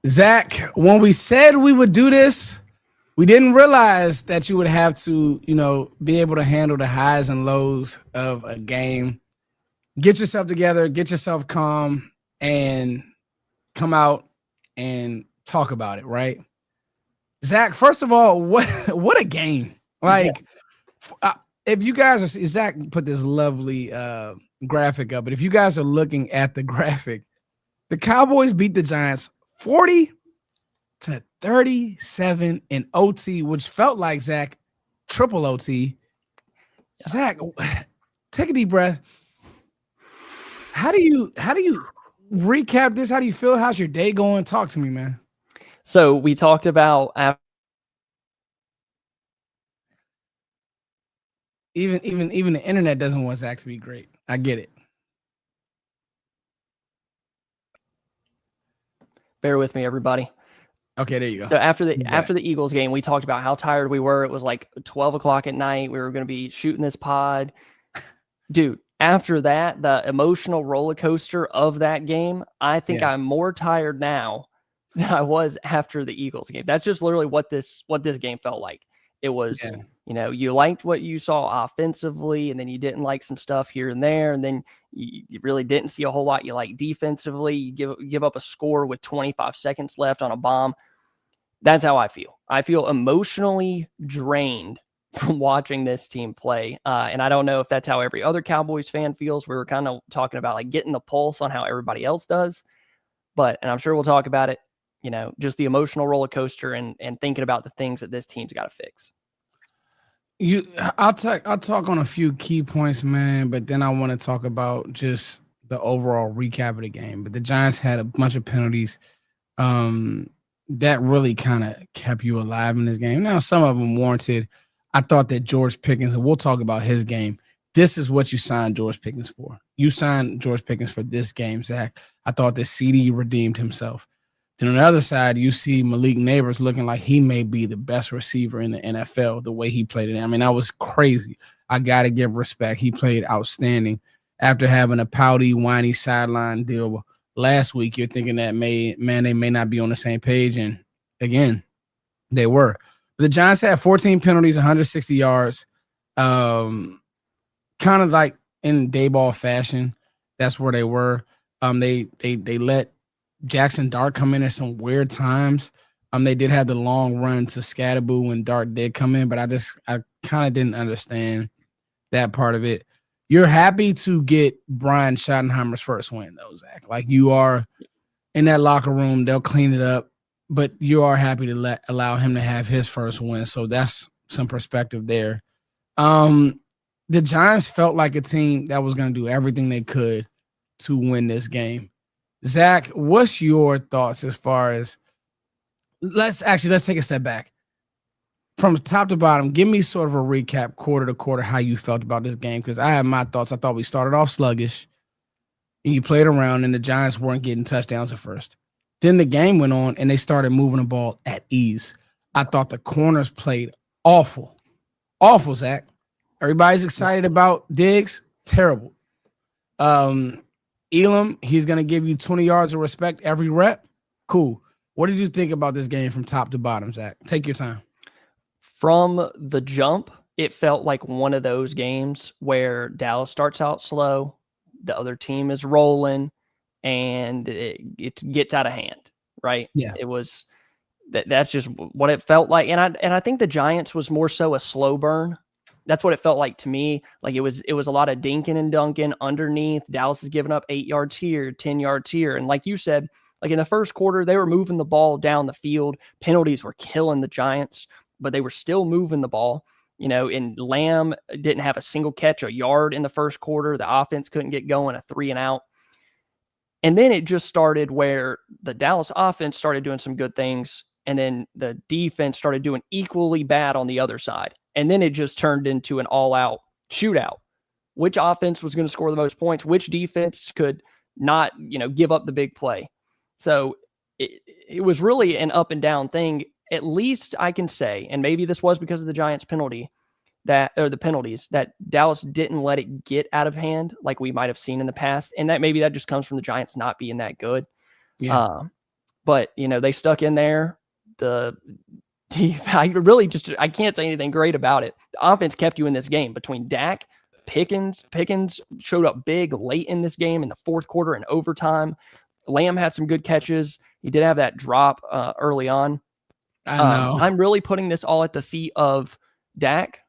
Zach, when we said we would do this, we didn't realize that you would have to, be able to handle the highs and lows of a game. Get yourself together, get yourself calm, and come out and talk about it, right? Zach, first of all, what a game. Like, if you guys are, Zach put this lovely graphic up, but if you guys are looking at the graphic, the Cowboys beat the Giants 40-37 in OT, which felt like, Zach, triple OT. Yeah. Zach, take a deep breath. How do you recap this? How do you feel? How's your day going? Talk to me, man. So we talked about even the internet doesn't want Zach to be great. I get it. Bear with me, everybody. Okay, there you go. So after the Eagles game, we talked about how tired we were. It was like 12 o'clock at night. We were going to be shooting this pod. Dude, after that, the emotional roller coaster of that game, I think I'm more tired now than I was after the Eagles game. That's just literally what this game felt like. It was, you liked what you saw offensively, and then you didn't like some stuff here and there, and then you really didn't see a whole lot you like defensively. You give up a score with 25 seconds left on a bomb. That's how I feel. I feel emotionally drained from watching this team play. And I don't know if that's how every other Cowboys fan feels. We were kind of talking about like getting the pulse on how everybody else does. And I'm sure we'll talk about it, just the emotional roller coaster and thinking about the things that this team's got to fix. I'll talk on a few key points, man, but then I want to talk about just the overall recap of the game. But the Giants had a bunch of penalties that really kind of kept you alive in this game. Now, some of them warranted. I thought that George Pickens, and we'll talk about his game. This is what you signed George Pickens for. You signed George Pickens for this game, Zach. I thought that CD redeemed himself. Then on the other side, you see Malik Neighbors looking like he may be the best receiver in the NFL, the way he played it. I mean, that was crazy. I got to give respect. He played outstanding. After having a pouty, whiny sideline deal last week, you're thinking that they may not be on the same page. And again, they were. But the Giants had 14 penalties, 160 yards, kind of like in Dayball fashion. That's where they were. They let Jackson Dart come in at some weird times. They did have the long run to Scatterboo when Dart did come in, but I kind of didn't understand that part of it. You're happy to get Brian Schottenheimer's first win, though, Zach. Like, you are in that locker room, they'll clean it up, but you are happy to allow him to have his first win. So that's some perspective there. The Giants felt like a team that was going to do everything they could to win this game. Zach, what's your thoughts as far as let's take a step back. From top to bottom, give me sort of a recap quarter to quarter how you felt about this game, because I have my thoughts. I thought we started off sluggish and you played around and the Giants weren't getting touchdowns at first. Then the game went on and they started moving the ball at ease. I thought the corners played awful. Awful, Zach. Everybody's excited about Diggs. Terrible. Elam, he's going to give you 20 yards of respect every rep. Cool. What did you think about this game from top to bottom, Zach? Take your time. From the jump, it felt like one of those games where Dallas starts out slow, the other team is rolling, and it gets out of hand, right? Yeah. It was that's just what it felt like. And I think the Giants was more so a slow burn. That's what it felt like to me. Like it was a lot of dinking and dunking underneath. Dallas is giving up 8 yards here, 10 yards here. And like you said, like in the first quarter, they were moving the ball down the field. Penalties were killing the Giants, but they were still moving the ball. And Lamb didn't have a single catch, a yard in the first quarter. The offense couldn't get going, a 3-and-out. And then it just started where the Dallas offense started doing some good things, and then the defense started doing equally bad on the other side. And then it just turned into an all-out shootout. Which offense was going to score the most points? Which defense could not, give up the big play? So it was really an up and down thing. At least I can say, and maybe this was because of the Giants penalties, that Dallas didn't let it get out of hand like we might have seen in the past. And that maybe that just comes from the Giants not being that good. Yeah. but they stuck in there. I can't say anything great about it. The offense kept you in this game between Dak, Pickens showed up big late in this game in the fourth quarter and overtime. Lamb had some good catches. He did have that drop early on. I know. I'm really putting this all at the feet of Dak,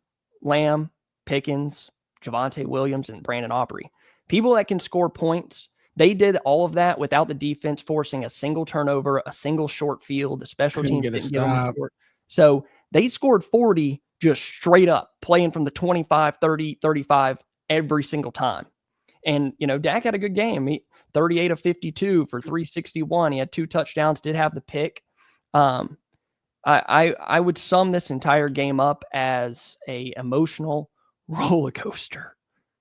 Lamb, Pickens, Javonte Williams, and Brandon Aubrey. People that can score points. They did all of that without the defense forcing a single turnover, a single short field. The special teams didn't give them a score. So they scored 40 just straight up, playing from the 25, 30, 35 every single time. And, Dak had a good game. 38 of 52 for 361. He had 2 touchdowns, did have the pick. I would sum this entire game up as a emotional roller coaster.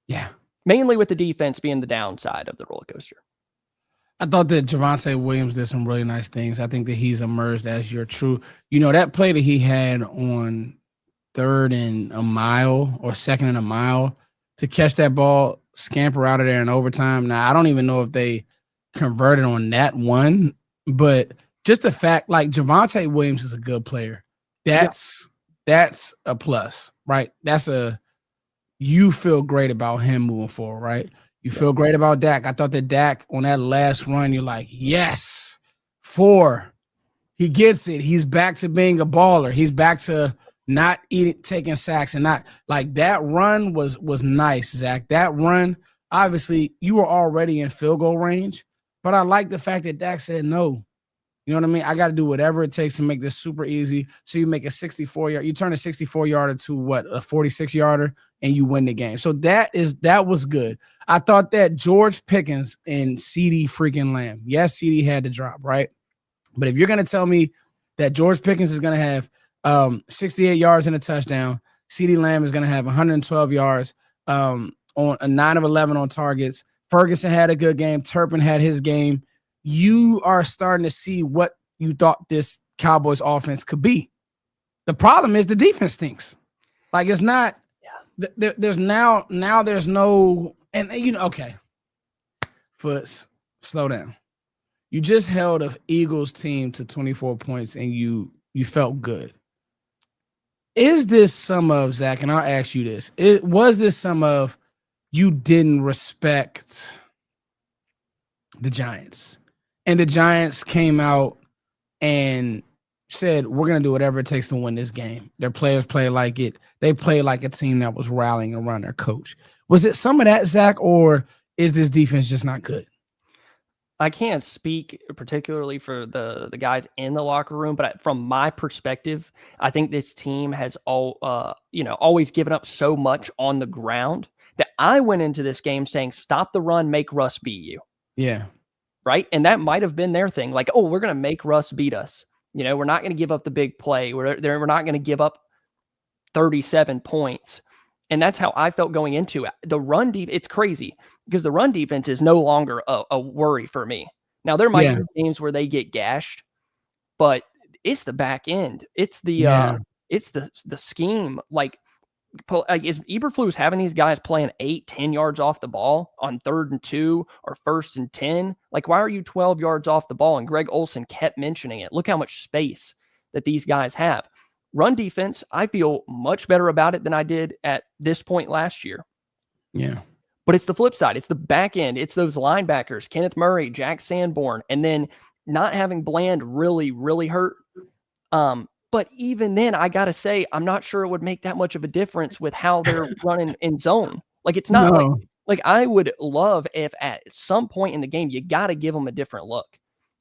Yeah. Mainly with the defense being the downside of the roller coaster. I thought that Javonte Williams did some really nice things. I think that he's emerged as your true, that play that he had on 3rd and a mile or 2nd and a mile to catch that ball, scamper out of there in overtime. Now, I don't even know if they converted on that one, but just the fact, like, Javonte Williams is a good player. That's a plus, right? You feel great about him moving forward, right? You feel great about Dak. I thought that Dak on that last run, you're like, yes, 4. He gets it. He's back to being a baller. He's back to not taking sacks and not like that run was nice, Zach. That run, obviously, you were already in field goal range, but I like the fact that Dak said no. You know what I mean? I got to do whatever it takes to make this super easy. So you make a 64-yard, you turn a 64-yarder to what, a 46-yarder, and you win the game. So that was good. I thought that George Pickens and CeeDee freaking Lamb. Yes, CeeDee had to drop, right? But if you're going to tell me that George Pickens is going to have 68 yards and a touchdown, CeeDee Lamb is going to have 112 yards on a 9 of 11 on targets. Ferguson had a good game. Turpin had his game. You are starting to see what you thought this Cowboys offense could be. The problem is the defense stinks. Like, it's not. Yeah. There's now there's no, and okay. Foots, slow down. You just held an Eagles team to 24 points, and you felt good. Is this some of, Zach? And I'll ask you this: was this some of you didn't respect the Giants? And the Giants came out and said, we're going to do whatever it takes to win this game. Their players play like it. They play like a team that was rallying around their coach. Was it some of that, Zach, or is this defense just not good? I can't speak particularly for the guys in the locker room, but from my perspective, I think this team has always given up so much on the ground that I went into this game saying, stop the run, make Russ beat you. Yeah. Right. And that might have been their thing. Like, oh, we're going to make Russ beat us. We're not going to give up the big play. We're not going to give up 37 points. And that's how I felt going into it. The run defense, it's crazy because the run defense is no longer a worry for me. Now, there might be games where they get gashed, but it's the back end. It's the scheme. Like is Eberflus having these guys playing 8-10 yards off the ball on 3rd and 2 or 1st and 10? Like, why are you 12 yards off the ball? And Greg Olsen kept mentioning it. Look how much space that these guys have. Run defense, I feel much better about it than I did at this point last year. Yeah. But it's the flip side. It's the back end. It's those linebackers, Kenneth Murray, Jack Sanborn, and then not having Bland really, really hurt. But even then, I got to say, I'm not sure it would make that much of a difference with how they're running in zone. Like, it's not like I would love if at some point in the game, you got to give them a different look.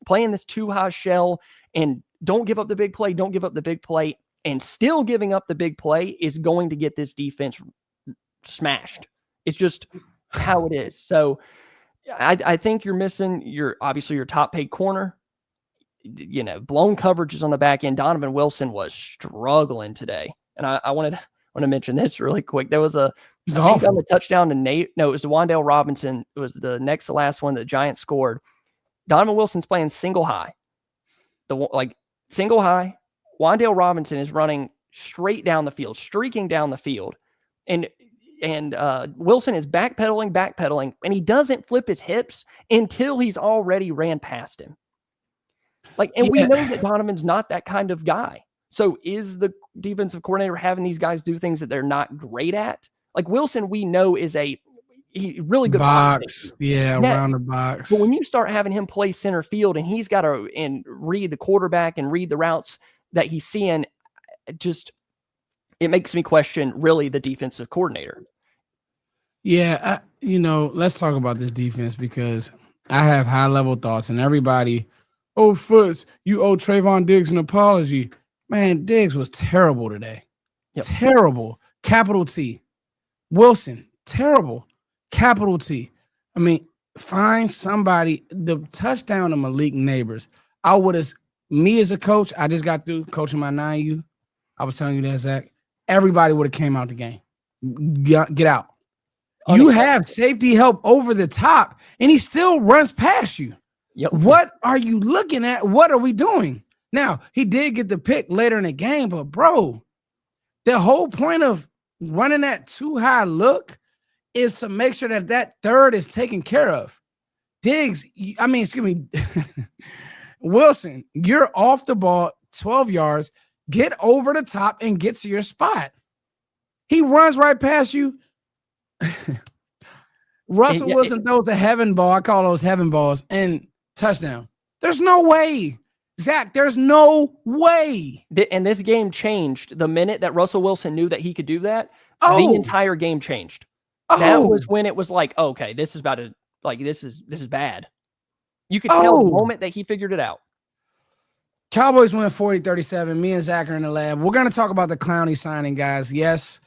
Playing this too high shell and don't give up the big play, and still giving up the big play is going to get this defense smashed. It's just how it is. So I think you're missing your top paid corner. Blown coverages on the back end. Donovan Wilson was struggling today. And I want to mention this really quick. There was on the touchdown to Nate. No, it was to Wan'Dale Robinson. It was the next to last one that the Giants scored. Donovan Wilson's playing single high. Single high. Wan'Dale Robinson is running straight down the field, streaking down the field. And Wilson is backpedaling, and he doesn't flip his hips until he's already ran past him. And we know that Donovan's not that kind of guy. So is the defensive coordinator having these guys do things that they're not great at? Like Wilson, we know is he really good box. Around the box. But when you start having him play center field and he's got to read the quarterback and read the routes that he's seeing, it makes me question really the defensive coordinator. Yeah, let's talk about this defense because I have high level thoughts and everybody, Foots, you owe Trayvon Diggs an apology. Man, Diggs was terrible today. Yep. Terrible. Capital T. Wilson, terrible. Capital T. I mean, find somebody. The touchdown to Malik Neighbors. Me as a coach, I just got through coaching my 9U. I was telling you that, Zach. Everybody would have came out the game. Get out. You have safety help over the top, and he still runs past you. Yep. What are you looking at? What are we doing? Now, he did get the pick later in the game, but, bro, the whole point of running that too high look is to make sure that third is taken care of. Wilson, you're off the ball 12 yards. Get over the top and get to your spot. He runs right past you. Russell Wilson throws a heaven ball. I call those heaven balls and touchdown. There's no way. Zach, there's no way. And this game changed the minute that Russell Wilson knew that he could do that. The entire game changed. That was when it was like, okay, this is about to this is bad. You could tell the moment that he figured it out. Cowboys win 40-37. Me and Zach are in the lab. We're going to talk about the Clowney signing, guys. Yes,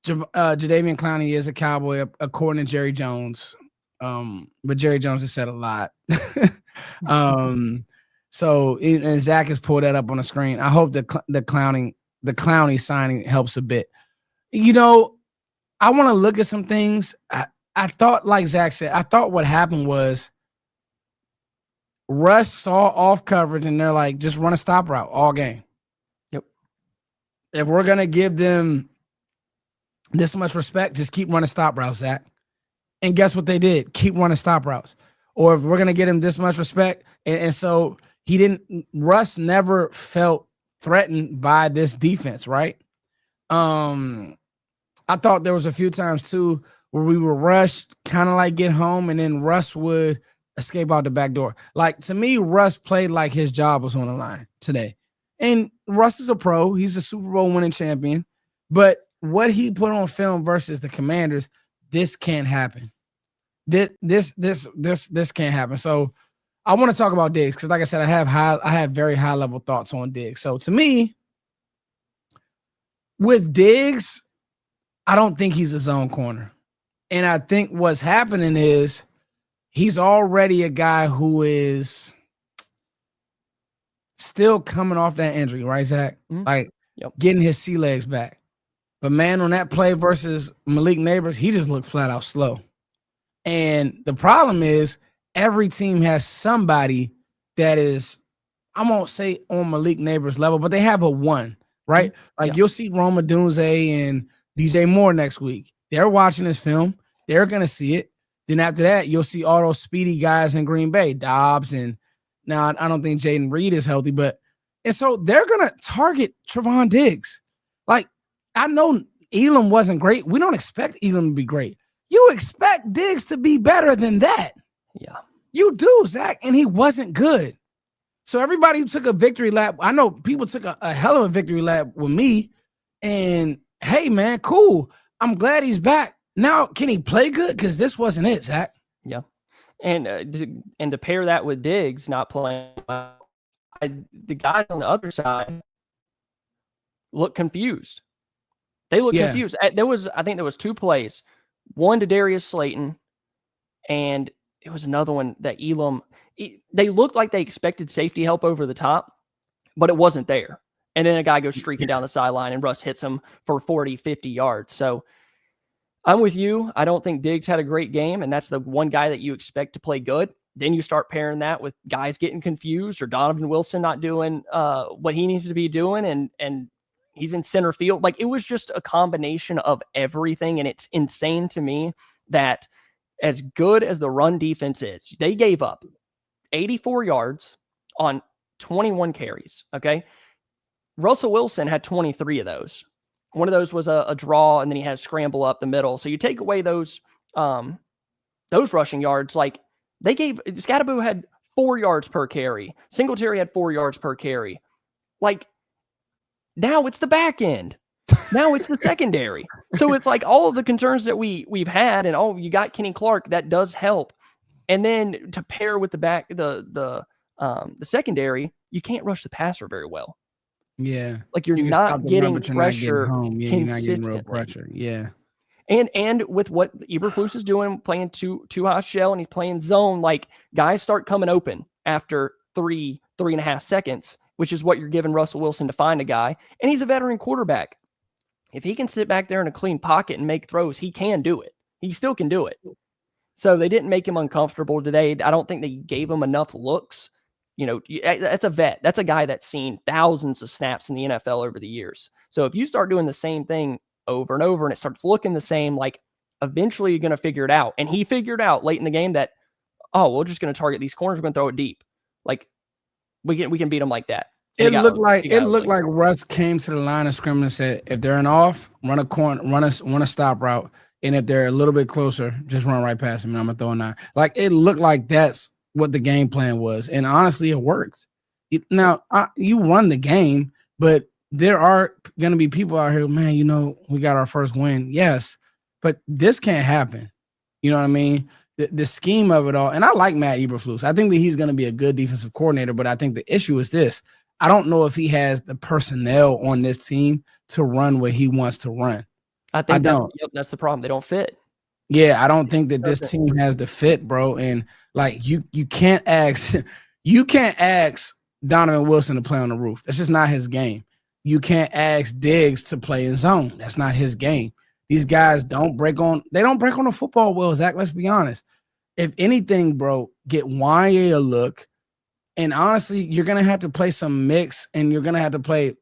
Jadeveon Clowney is a Cowboy, according to Jerry Jones. But Jerry Jones has said a lot. So Zach has pulled that up on the screen. I hope the Clowney signing helps a bit. I want to look at some things. I thought, like Zach said, I thought what happened was Russ saw off coverage and they're like, just run a stop route all game. Yep. If we're going to give them this much respect, just keep running stop routes, Zach. And guess what they did? Keep running stop routes. Or if we're going to get him this much respect. And so Russ never felt threatened by this defense, right? I thought there was a few times too where we were rushed, kind of like get home, and then Russ would escape out the back door. Like, to me, Russ played like his job was on the line today. And Russ is a pro. He's a Super Bowl winning champion. But what he put on film versus the Commanders, this can't happen. This can't happen. So I want to talk about Diggs because, like I said, I have very high level thoughts on Diggs. So to me, with Diggs, I don't think he's a zone corner. And I think what's happening is he's already a guy who is still coming off that injury, right, Zach? Mm-hmm. Getting his sea legs back. But, man, on that play versus Malik Neighbors, he just looked flat out slow. And the problem is every team has somebody that is, I won't say on Malik Neighbors level, but they have a one, right? You'll see Roma Dunze and DJ Moore next week. They're watching this film. They're going to see it. Then after that, you'll see all those speedy guys in Green Bay, Dobbs. And now I don't think Jaden Reed is healthy, and so they're going to target Trevon Diggs. I know Elam wasn't great. We don't expect Elam to be great. You expect Diggs to be better than that. Yeah. You do, Zach, and he wasn't good. So everybody who took a victory lap, I know people took a hell of a victory lap with me, and hey, man, cool. I'm glad he's back. Now, can he play good? Because this wasn't it, Zach. Yeah. And to pair that with Diggs not playing, the guys on the other side look confused. They look confused. I think there was two plays. One to Darius Slayton, and it was another one that Elam. They looked like they expected safety help over the top, but it wasn't there. And then a guy goes streaking down the sideline, and Russ hits him for 40, 50 yards. So I'm with you. I don't think Diggs had a great game, and that's the one guy that you expect to play good. Then you start pairing that with guys getting confused or Donovan Wilson not doing what he needs to be doing, and he's in center field. It was just a combination of everything, and it's insane to me that as good as the run defense is, they gave up 84 yards on 21 carries. Okay. Russell Wilson had 23 of those. One of those was a draw, and then he had a scramble up the middle. So you take away those rushing yards, like they gave Scatterbo had 4 yards per carry. Singletary had 4 yards per carry. Like now it's the back end. Now it's the secondary. So it's like all of the concerns that we've had, and you got Kenny Clark, that does help. And then to pair with the secondary, you can't rush the passer very well. Yeah. Like you're not getting pressure home. Yeah, you're not getting real consistently. pressure. Yeah. And with what Eberflus is doing, playing too high shell, and he's playing zone, like guys start coming open after 3.5 seconds, which is what you're giving Russell Wilson to find a guy. And he's a veteran quarterback. If he can sit back there in a clean pocket and make throws, he can do it. He still can do it. So they didn't make him uncomfortable today. I don't think they gave him enough looks. That's a vet. That's a guy that's seen thousands of snaps in the NFL over the years. So if you start doing the same thing over and over and it starts looking the same, like eventually you're going to figure it out. And he figured out late in the game that, we're just going to target these corners. We're going to throw it deep. Like we can beat them like that. It looked like Russ came to the line of scrimmage and said, if they're an off, run a corner, run a stop route. And if they're a little bit closer, just run right past him and I'm going to throw a 9. Like it looked like that's what the game plan was. And honestly, it worked. Now, you won the game, but there are going to be people out here, man, we got our first win. Yes, but this can't happen. You know what I mean? The scheme of it all. And I like Matt Eberflus. I think that he's going to be a good defensive coordinator, but I think the issue is this. I don't know if he has the personnel on this team to run what he wants to run. I think that's the problem. They don't fit. Yeah, I don't think that this team has the fit, bro. And like you can't ask Donovan Wilson to play on the roof. That's just not his game. You can't ask Diggs to play in zone. That's not his game. These guys don't break on the football well, Zach. Let's be honest. If anything, bro, get Wanye a look. And honestly, you're gonna have to play some mix, and you're gonna have to play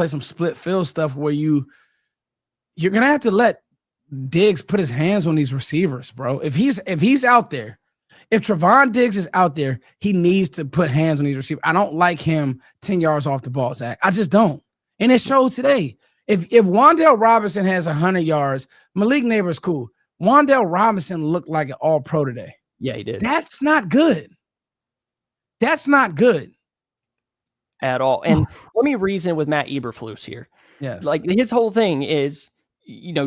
some split field stuff where you're gonna have to let Diggs put his hands on these receivers, bro. If he's out there, if Trevon Diggs is out there, he needs to put hands on these receivers. I don't like him 10 yards off the ball, Zach. I just don't. And it showed today. If Wan'Dale Robinson has 100 yards, Malik Neighbors cool. Wan'Dale Robinson looked like an all-pro today. Yeah, he did. That's not good. That's not good at all. And let me reason with Matt Eberflus here. Yes. Like his whole thing is,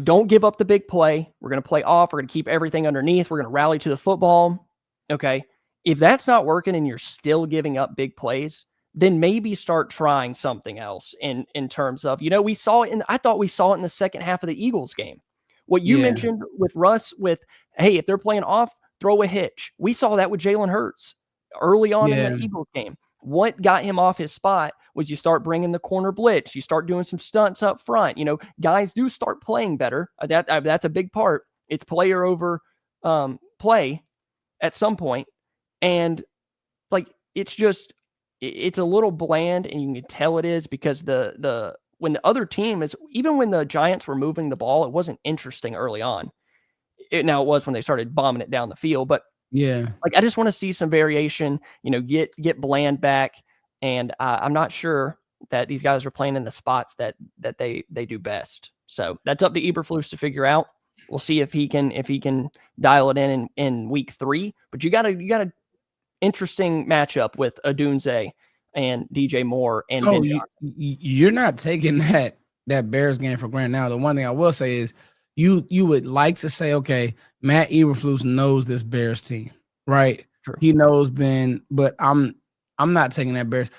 don't give up the big play. We're going to play off. We're going to keep everything underneath. We're going to rally to the football. Okay. If that's not working and you're still giving up big plays, then maybe start trying something else in terms of, we saw it I thought we saw it in the second half of the Eagles game. What you mentioned with Russ hey, if they're playing off, throw a hitch. We saw that with Jalen Hurts early on in the Eagles game. What got him off his spot was you start bringing the corner blitz. You start doing some stunts up front. Guys do start playing better. That's a big part. It's player over play at some point. And like, it's a little bland, and you can tell it is because when the other team even when the Giants were moving the ball, it wasn't interesting early on. Now it was when they started bombing it down the field, but yeah, like I just want to see some variation, get Bland back. And I'm not sure that these guys are playing in the spots that they do best. So that's up to Eberflus to figure out. We'll see if he can dial it in week 3, but you got a interesting matchup with Odunze and DJ Moore and Ben Johnson. You're not taking that Bears game for granted. Now, the one thing I will say is you would like to say, okay, Matt Eberflus knows this Bears team, right? True. He knows Ben, but I'm not taking that Bears.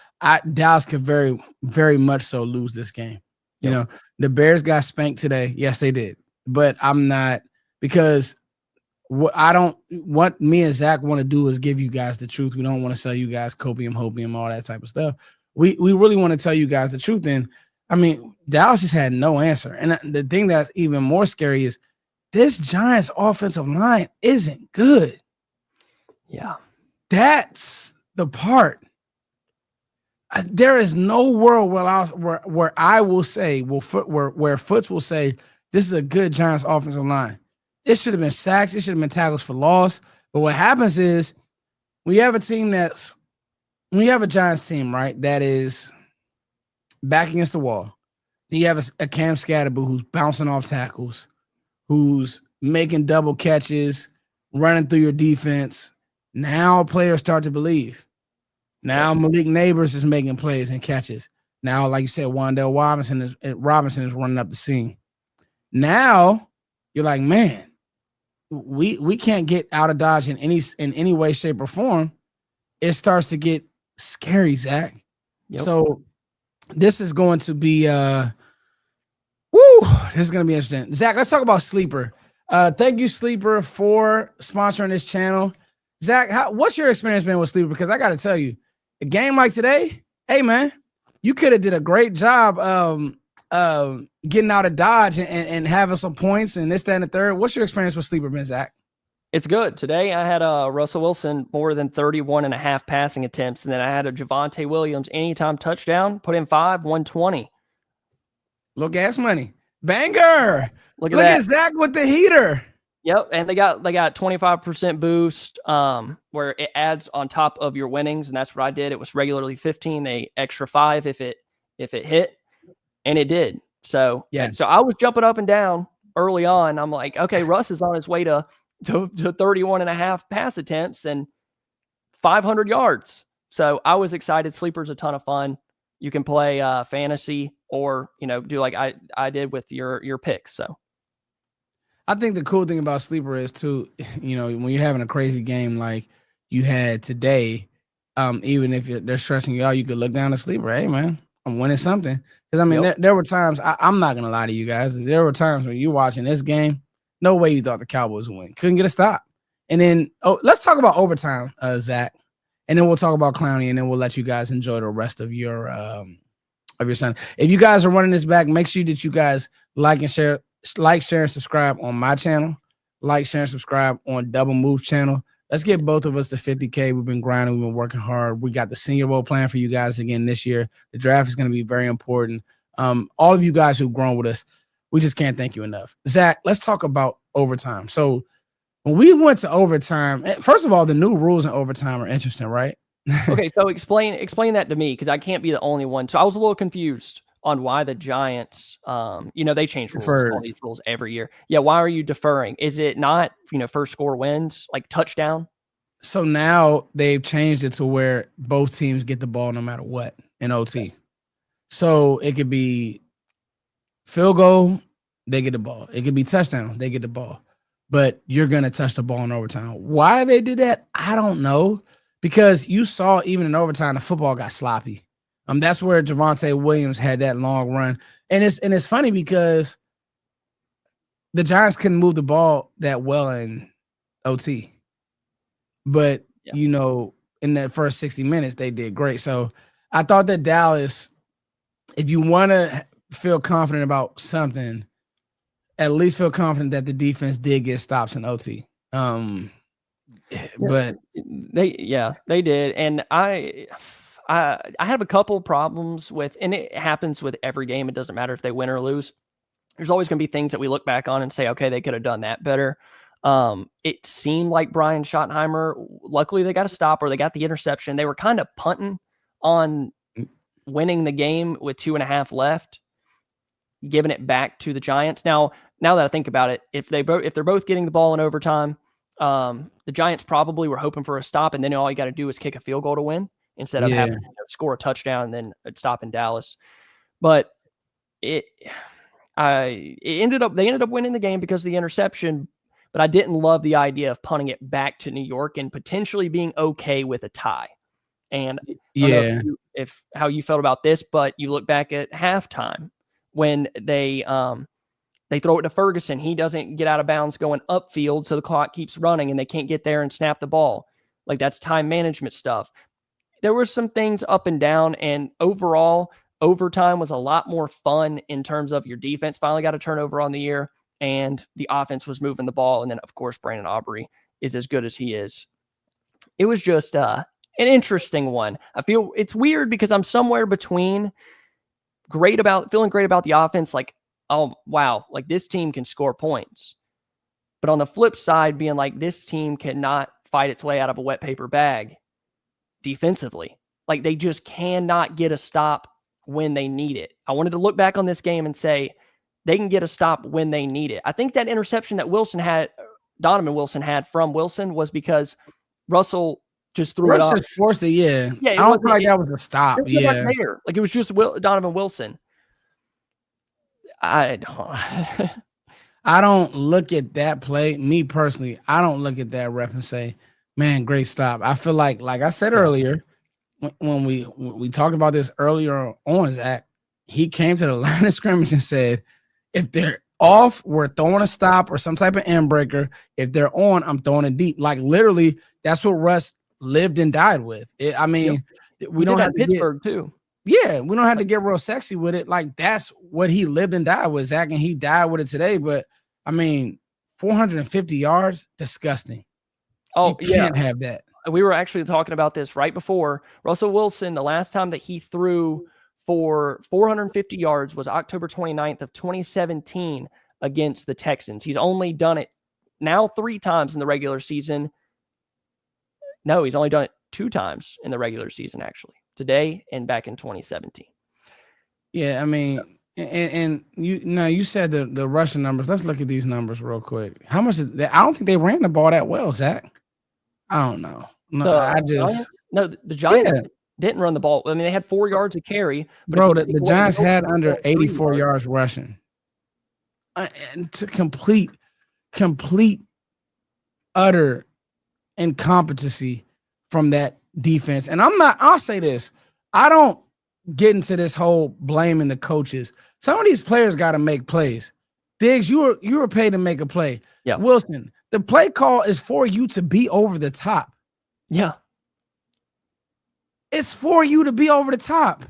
Dallas could very, very much so lose this game. The Bears got spanked today. Yes, they did. But I'm not, because what me and Zach want to do is give you guys the truth. We don't want to sell you guys copium, hopium, all that type of stuff. We really want to tell you guys the truth. And Dallas just had no answer. And the thing that's even more scary is this Giants offensive line isn't good. Yeah. That's the part. There is no world where I will say, where Foots will say, this is a good Giants offensive line. It should have been sacks. It should have been tackles for loss. But what happens is we have a team that's when you have a Giants team, right, that is back against the wall, then you have a Cam Scatterboo who's bouncing off tackles, who's making double catches, running through your defense. Now players start to believe. Now Malik Neighbors is making plays and catches. Now, like you said, Wan'Dale Robinson is running up the seam. Now you're like, man, we can't get out of Dodge in any way, shape, or form. It starts to get scary, Zach. Yep. So this is going to be this is going to be interesting. Zach, let's talk about Sleeper. Thank you, Sleeper, for sponsoring this channel. Zach, what's your experience been with Sleeper? Because I got to tell you, a game like today, hey, man, you could have did a great job getting out of Dodge and having some points and this, that, and the third. What's your experience with Sleeper, man, Zach? It's good. Today I had Russell Wilson more than 31.5 passing attempts, and then I had a Javonte Williams anytime touchdown, put in 120. Little gas money. Banger. Look at Zach with the heater. Yep, and they got 25% boost where it adds on top of your winnings, and that's what I did. It was regularly 15, they extra 5 if it hit, and it did. So yeah, so I was jumping up and down early on. I'm like, okay, Russ is on his way to 31.5 pass attempts and 500 yards. So I was excited. Sleeper's a ton of fun. You can play fantasy or do like I did with your picks. So. I think the cool thing about Sleeper is too, when you're having a crazy game like you had today, even if they're stressing you out, you could look down the Sleeper. Hey, man, I'm winning something. Because, I mean, there were times, I'm not going to lie to you guys, there were times when you're watching this game, no way you thought the Cowboys would win. Couldn't get a stop. And then, let's talk about overtime, Zach. And then we'll talk about Clowney, and then we'll let you guys enjoy the rest of your son. If you guys are running this back, make sure that you guys like, share, and subscribe on my channel. Like, share, and subscribe on DoubleMove channel. Let's get both of us to 50K. We've been grinding. We've been working hard. We got the Senior Bowl plan for you guys again this year. The draft is going to be very important. All of you guys who've grown with us, we just can't thank you enough. Zach, let's talk about overtime. So when we went to overtime, first of all, the new rules in overtime are interesting, right? Okay, so explain that to me, because I can't be the only one. So I was a little confused on why the Giants, they change rules, all these rules every year. Yeah, why are you deferring? Is it not, first score wins, like touchdown? So now they've changed it to where both teams get the ball no matter what in OT. So it could be field goal, they get the ball. It could be touchdown, they get the ball. But you're going to touch the ball in overtime. Why they did that, I don't know. Because you saw even in overtime, the football got sloppy. That's where Javonte Williams had that long run. And it's funny because the Giants couldn't move the ball that well in OT. But, in that first 60 minutes, they did great. So I thought that Dallas, if you want to feel confident about something, at least feel confident that the defense did get stops in OT. But they did. And I have a couple problems with, and it happens with every game. It doesn't matter if they win or lose. There's always going to be things that we look back on and say, okay, they could have done that better. It seemed like Brian Schottenheimer, luckily they got a stop or they got the interception. They were kind of punting on winning the game with 2.5 left, giving it back to the Giants. Now that I think about it, if they're both getting the ball in overtime, the Giants probably were hoping for a stop, and then all you got to do is kick a field goal to win instead of having to score a touchdown and then stop in Dallas. But they ended up winning the game because of the interception. But I didn't love the idea of punting it back to New York and potentially being okay with a tie. And I don't know if how you felt about this, but you look back at halftime when they throw it to Ferguson. He doesn't get out of bounds going upfield, so the clock keeps running and they can't get there and snap the ball. Like, that's time management stuff. There were some things up and down, and overall, overtime was a lot more fun in terms of your defense finally got a turnover on the year, and the offense was moving the ball. And then, of course, Brandon Aubrey is as good as he is. It was just an interesting one. I feel it's weird because I'm somewhere between feeling great about the offense, like, oh, wow, like this team can score points. But on the flip side, being like, this team cannot fight its way out of a wet paper bag defensively. Like they just cannot get a stop when they need it. I wanted to look back on this game and say they can get a stop when they need it. I think that interception that Donovan Wilson had from Wilson was because Russell just threw it up. Just forced it, yeah. Yeah, I don't feel like that was a stop. Yeah. There. Like it was just Donovan Wilson. I don't look at that play. Me personally, I don't look at that ref and say, man, great stop. I feel like I said earlier, when we talked about this earlier on, Zach, he came to the line of scrimmage and said, if they're off, we're throwing a stop or some type of end breaker. If they're on, I'm throwing it deep. Like literally, that's what Russ lived and died with. We don't have to Pittsburgh too. Yeah, we don't have to get real sexy with it. Like that's what he lived and died with, Zach, and he died with it today. But 450 yards, disgusting. Oh, you can't have that. We were actually talking about this right before. Russell Wilson, the last time that he threw for 450 yards was October 29th of 2017 against the Texans. He's only done it now 3 times in the regular season. No, he's only done it 2 times in the regular season, actually. Today and back in 2017. Yeah, and you said the rushing numbers. Let's look at these numbers real quick. How much is that? I don't think they ran the ball that well, Zach. I don't know. No, the Giants didn't run the ball. I mean, they had 4 yards of carry. Bro, the Giants had under 84 yards rushing. And to complete utter incompetency from that defense. And I'll say this. I don't get into this whole blaming the coaches. Some of these players got to make plays. Diggs, you were paid to make a play. Yeah. Wilson, the play call is for you to be over the top. Yeah. It's for you to be over the top.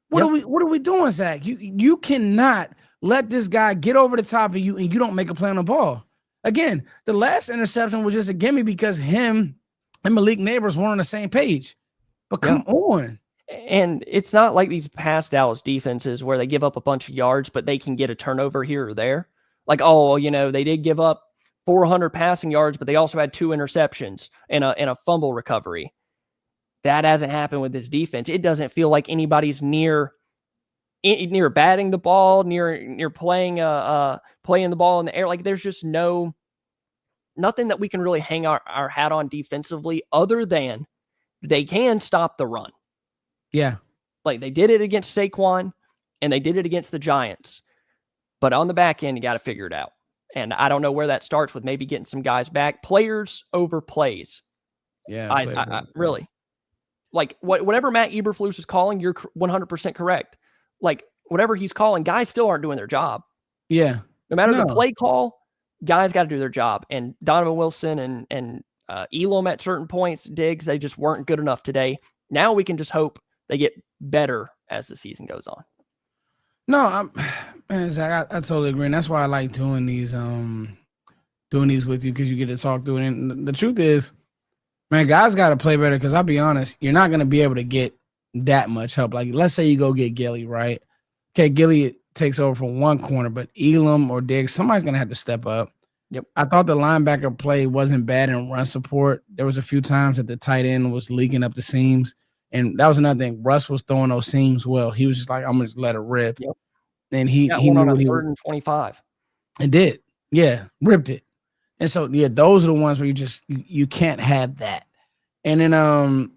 What are we doing, Zach? You cannot let this guy get over the top of you and you don't make a play on the ball. Again, the last interception was just a gimme because him and Malik Neighbors weren't on the same page. But come on. And it's not like these past Dallas defenses where they give up a bunch of yards, but they can get a turnover here or there. Like, they did give up 400 passing yards, but they also had 2 interceptions and a fumble recovery. That hasn't happened with this defense. It doesn't feel like anybody's near batting the ball, near playing the ball in the air. Like there's just nothing that we can really hang our hat on defensively other than they can stop the run. Yeah. Like they did it against Saquon and they did it against the Giants. But on the back end, you got to figure it out. And I don't know where that starts with maybe getting some guys back. Players over plays. Yeah. I really. Like whatever Matt Eberflus is calling, you're 100% correct. Like whatever he's calling, guys still aren't doing their job. Yeah. No matter the play call, guys got to do their job. And Donovan Wilson and Elam at certain points, Diggs, they just weren't good enough today. Now we can just hope they get better as the season goes on. No, Zach, I totally agree. And that's why I like doing these with you, because you get to talk through it. And the truth is, man, guys got to play better, because I'll be honest, you're not going to be able to get that much help. Like, let's say you go get Gilly, right? Okay, Gilly takes over for one corner, but Elam or Diggs, somebody's going to have to step up. Yep. I thought the linebacker play wasn't bad in run support. There was a few times that the tight end was leaking up the seams, and that was another thing. Russ was throwing those seams well. He was just like, I'm going to just let it rip. Yep. And he knew on a 3rd and 25. It did. Yeah, ripped it. And so, yeah, those are the ones where you can't have that. And then, I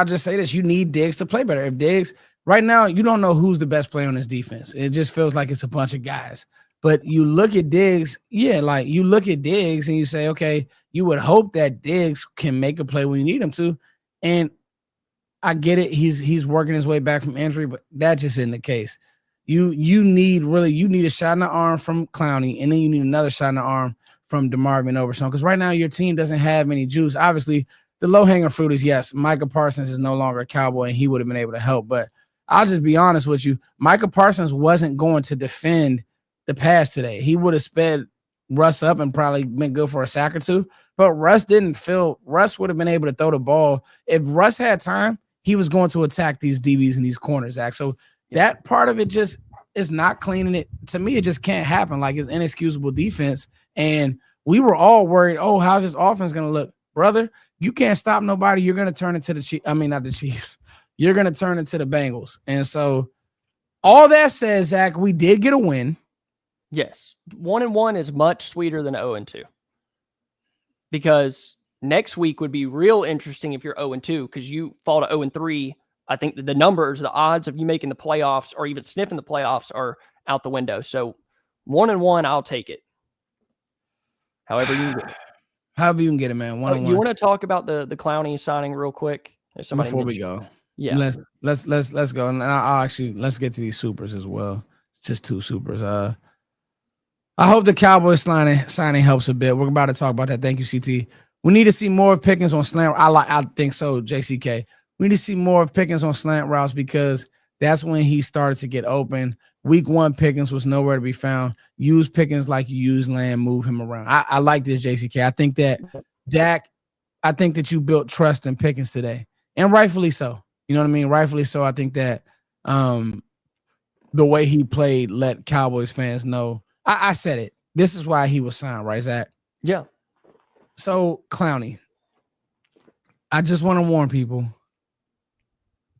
just say this: you need Diggs to play better. If Diggs, right now, you don't know who's the best player on this defense. It just feels like it's a bunch of guys. But you look at Diggs, you look at Diggs and you say, okay, you would hope that Diggs can make a play when you need him to. And I get it; he's working his way back from injury, but that just isn't the case. You need a shot in the arm from Clowney, and then you need another shot in the arm from DeMarvin Overshown, because right now your team doesn't have any juice. Obviously, the low-hanging fruit is, yes, Micah Parsons is no longer a Cowboy, and he would have been able to help. But I'll just be honest with you. Micah Parsons wasn't going to defend the pass today. He would have sped Russ up and probably been good for a sack or 2. But Russ would have been able to throw the ball. If Russ had time, he was going to attack these DBs and these corners, Zach. So that part of it just is not cleaning it. To me, it just can't happen. Like, it's inexcusable defense. And we were all worried, how's this offense going to look? brother, you can't stop nobody. You're going to turn into the Chiefs. I mean, not the Chiefs. You're going to turn into the Bengals. And so all that says, Zach, we did get a win. Yes. 1-1 is much sweeter than 0-2. Because next week would be real interesting if you're 0-2 because you fall to 0-3. I think that the numbers, the odds of you making the playoffs or even sniffing the playoffs are out the window. So 1-1, I'll take it. However you can get it. However you can get it, man. 1-1. You want to talk about the Clowney signing real quick? Before we go. Yeah. Let's go. And I'll actually let's get to these supers as well. It's just 2 supers. I hope the Cowboys signing helps a bit. We're about to talk about that. Thank you, CT. We need to see more of Pickens on slant. I think so, JCK. We need to see more of Pickens on slant routes because that's when he started to get open. Week 1, Pickens was nowhere to be found. Use Pickens like you use Lamb, move him around. I like this, JCK. I think that Dak, I think that you built trust in Pickens today, and rightfully so. You know what I mean? Rightfully so. I think that the way he played let Cowboys fans know. I said it. This is why he was signed, right, Zach? Yeah. So, Clowney, I just want to warn people,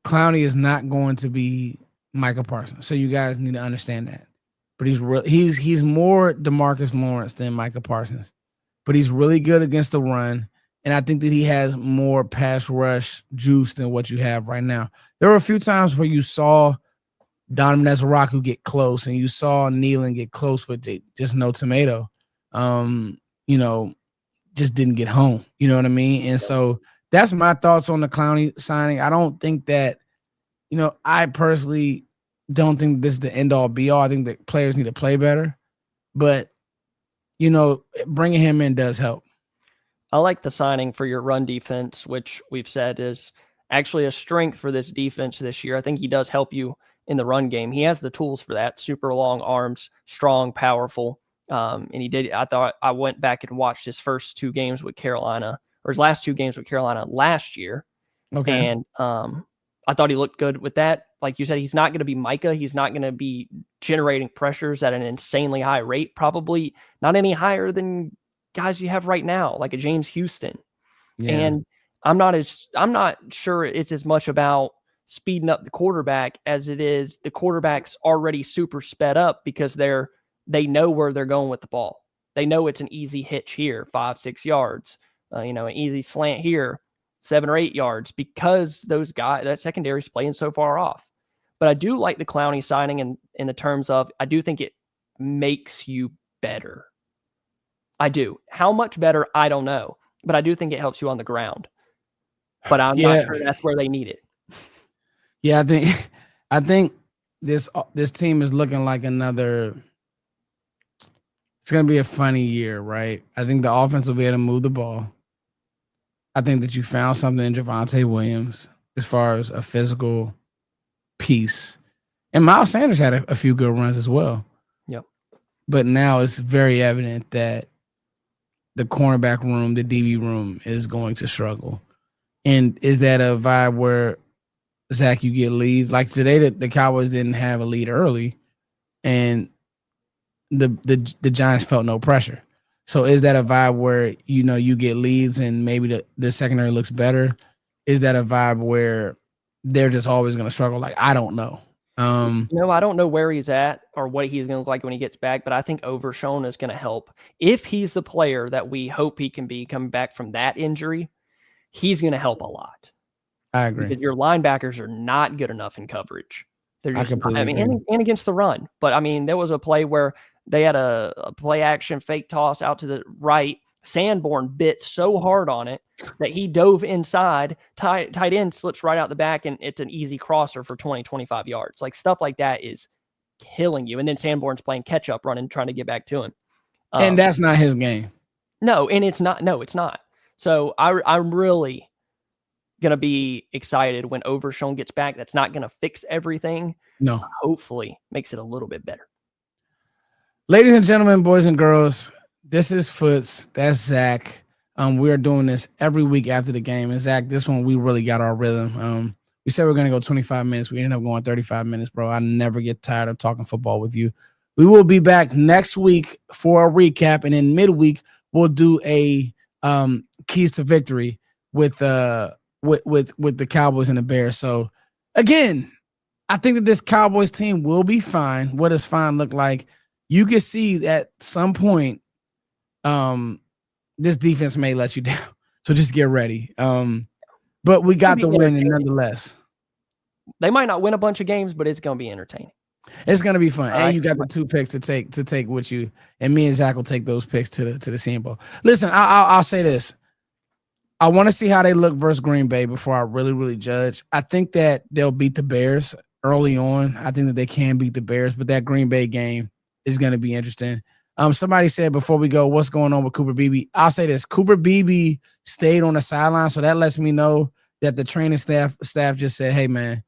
Clowney is not going to be Micah Parsons. So you guys need to understand that. But he's more DeMarcus Lawrence than Micah Parsons. But he's really good against the run. And I think that he has more pass rush juice than what you have right now. There were a few times where you saw Donovan Ezra get close, and you saw Nealon get close, but just no tomato. Just didn't get home. You know what I mean? And so that's my thoughts on the Clowney signing. I don't think that, I personally don't think this is the end all be all. I think that players need to play better, but bringing him in does help. I like the signing for your run defense, which we've said is actually a strength for this defense this year. I think he does help you in the run game. He has the tools for that. Super long arms, strong, powerful. And he did. I thought I went back and watched his first 2 games with Carolina, or his last 2 games with Carolina last year. Okay. And I thought he looked good with that. Like you said, he's not going to be Micah. He's not going to be generating pressures at an insanely high rate, probably not any higher than guys you have right now, like a James Houston. Yeah. And I'm not sure it's as much about speeding up the quarterback as it is the quarterback's already super sped up because they know where they're going with the ball. They know it's an easy hitch here, 5-6 yards, an easy slant here, 7 or 8 yards, because those guys, that secondary is playing so far off. But I do like the Clowney signing in the terms of, I do think it makes you better. I do. How much better, I don't know. But I do think it helps you on the ground. But I'm not sure that's where they need it. Yeah, I think this team is looking like another. It's going to be a funny year, right? I think the offense will be able to move the ball. I think that you found something in Javonte Williams as far as a physical piece. And Miles Sanders had a few good runs as well. Yep. But now it's very evident that the cornerback room, the DB room is going to struggle. And is that a vibe where, Zach, you get leads? Like today, the Cowboys didn't have a lead early, and the Giants felt no pressure. So is that a vibe where, you get leads and maybe the secondary looks better? Is that a vibe where they're just always going to struggle? Like, I don't know. No, I don't know where he's at or what he's going to look like when he gets back, but I think Overshown is going to help. If he's the player that we hope he can be coming back from that injury, he's going to help a lot. I agree. Because your linebackers are not good enough in coverage. They're just not, agree. And against the run. But there was a play where they had a play action fake toss out to the right. Sanborn bit so hard on it that he dove inside. Tight end slips right out the back, and it's an easy crosser for 20, 25 yards. Like stuff like that is killing you. And then Sanborn's playing catch up running, trying to get back to him. And that's not his game. No, and it's not. No, it's not. So I'm really going to be excited when Overshown gets back. That's not going to fix everything. No. Hopefully makes it a little bit better. Ladies and gentlemen, boys and girls, this is Foots. That's Zach. We are doing this every week after the game. And Zach, this one, we really got our rhythm. We said we are going to go 25 minutes. We ended up going 35 minutes, bro. I never get tired of talking football with you. We will be back next week for a recap. And in midweek, we'll do a keys to victory with the Cowboys and the Bears. So again, I think that this Cowboys team will be fine. What does fine look like? You can see at some point, this defense may let you down. So just get ready. But we got the win nonetheless. They might not win a bunch of games, but it's going to be entertaining. It's going to be fun. And you got the 2 picks to take with you. And me and Zach will take those picks to the Senior Bowl. Listen, I'll say this. I want to see how they look versus Green Bay before I really judge. I think that they'll beat the Bears early on. I think that they can beat the Bears, but that Green Bay game is going to be interesting. Somebody said before we go, what's going on with Cooper Beebe? I'll say this. Cooper Beebe stayed on the sideline, so that lets me know that the training staff just said, hey, man,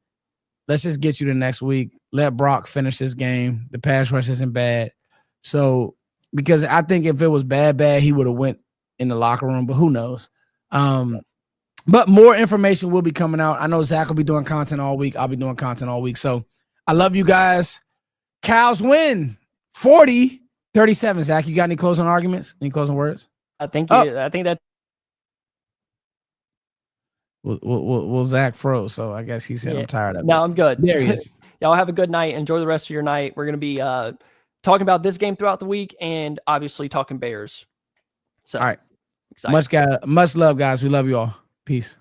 let's just get you to next week. Let Brock finish this game. The pass rush isn't bad. So, because I think if it was bad, he would have went in the locker room, but who knows? But more information will be coming out. I know Zach will be doing content all week. I'll be doing content all week. So I love you guys. Cows win 40-37. Zach, you got any closing arguments? Any closing words? I think that. Well, Zach froze, so I guess he said, I'm tired of it. No, I'm good. There he is. Y'all have a good night. Enjoy the rest of your night. We're going to be talking about this game throughout the week and obviously talking Bears. So, all right. excited. Much love, guys. We love you all. Peace.